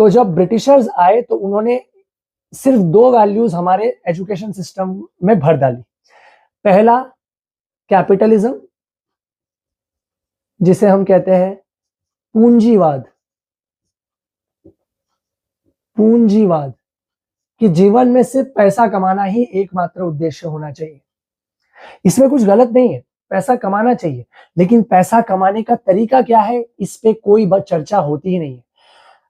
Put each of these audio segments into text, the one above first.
तो जब ब्रिटिशर्स आए तो उन्होंने सिर्फ 2 वैल्यूज हमारे एजुकेशन सिस्टम में भर डाली। पहला कैपिटलिज्म, जिसे हम कहते हैं पूंजीवाद। पूंजीवाद कि जीवन में सिर्फ पैसा कमाना ही एकमात्र उद्देश्य होना चाहिए। इसमें कुछ गलत नहीं है, पैसा कमाना चाहिए, लेकिन पैसा कमाने का तरीका क्या है, इस पे कोई चर्चा होती ही नहीं है।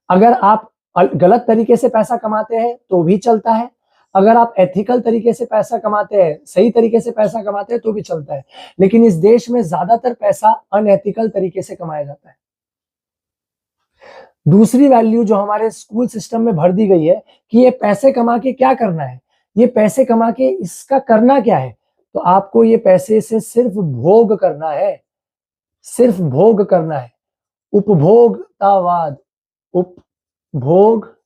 अगर आप गलत तरीके से पैसा कमाते हैं तो भी चलता है, अगर आप एथिकल तरीके से पैसा कमाते हैं, सही तरीके से पैसा कमाते हैं तो भी चलता है, लेकिन इस देश में ज्यादातर पैसा अनएथिकल तरीके से कमाया जाता है। दूसरी वैल्यू जो हमारे स्कूल सिस्टम में भर दी गई है कि ये पैसे कमा के क्या करना है, ये पैसे कमा के इसका करना क्या है, तो आपको ये पैसे से सिर्फ भोग करना है, सिर्फ भोग करना है। उपभोक्तावाद, उपभोक्तावाद,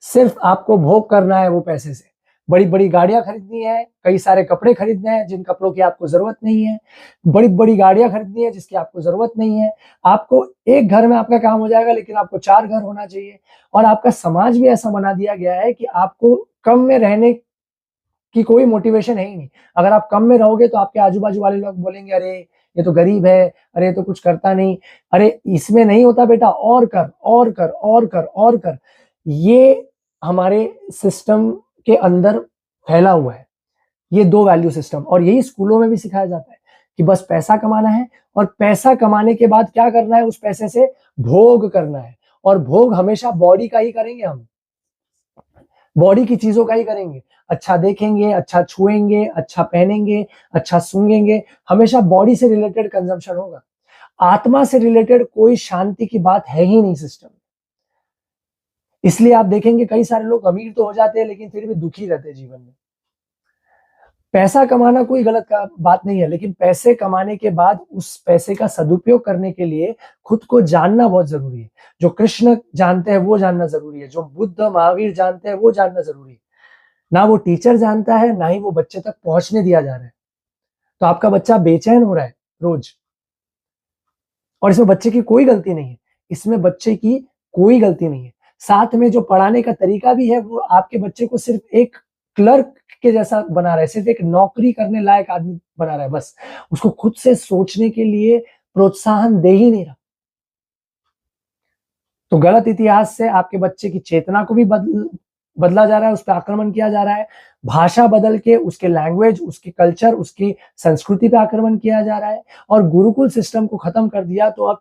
सिर्फ आपको भोग करना है वो पैसे से। बड़ी बड़ी गाड़ियां खरीदनी है, कई सारे कपड़े खरीदने हैं जिन कपड़ों की आपको जरूरत नहीं है, बड़ी बड़ी गाड़ियां खरीदनी है जिसकी आपको जरूरत नहीं है। आपको एक घर में आपका काम हो जाएगा, लेकिन आपको 4 घर होना चाहिए। और आपका समाज भी ऐसा बना दिया गया है कि आपको कम में रहने की कोई मोटिवेशन है ही नहीं। अगर आप कम में रहोगे तो आपके आजू बाजू वाले लोग बोलेंगे अरे ये तो गरीब है, अरे ये तो कुछ करता नहीं, अरे इसमें नहीं होता बेटा, और कर और कर और कर और कर। ये हमारे सिस्टम के अंदर फैला हुआ है, ये 2 वैल्यू सिस्टम। और यही स्कूलों में भी सिखाया जाता है कि बस पैसा कमाना है, और पैसा कमाने के बाद क्या करना है, उस पैसे से भोग करना है। और भोग हमेशा बॉडी का ही करेंगे, हम बॉडी की चीजों का ही करेंगे। अच्छा देखेंगे, अच्छा छुएंगे, अच्छा पहनेंगे, अच्छा सूंघेंगे, हमेशा बॉडी से रिलेटेड कंजम्पशन होगा। आत्मा से रिलेटेड कोई शांति की बात है ही नहीं सिस्टम। इसलिए आप देखेंगे कई सारे लोग अमीर तो हो जाते हैं लेकिन फिर भी दुखी रहते हैं जीवन में। पैसा कमाना कोई गलत बात नहीं है, लेकिन पैसे कमाने के बाद उस पैसे का सदुपयोग करने के लिए खुद को जानना बहुत जरूरी है। जो कृष्ण जानते हैं वो जानना जरूरी है, जो बुद्ध महावीर जानते हैं वो जानना जरूरी है। ना वो टीचर जानता है, ना ही वो बच्चे तक पहुंचने दिया जा रहा है। तो आपका बच्चा बेचैन हो रहा है रोज, और इसमें बच्चे की कोई गलती नहीं है, इसमें बच्चे की कोई गलती नहीं है। साथ में जो पढ़ाने का तरीका भी है वो आपके बच्चे को सिर्फ एक क्लर्क के जैसा बना रहा है, सिर्फ एक नौकरी करने लायक आदमी बना रहा है, बस उसको खुद से सोचने के लिए प्रोत्साहन दे ही नहीं रहा। तो गलत इतिहास से आपके बच्चे की चेतना को भी बदला जा रहा है, उस पर आक्रमण किया जा रहा है। भाषा बदल के उसके लैंग्वेज, उसके कल्चर, उसकी संस्कृति पे आक्रमण किया जा रहा है। और गुरुकुल सिस्टम को खत्म कर दिया तो अब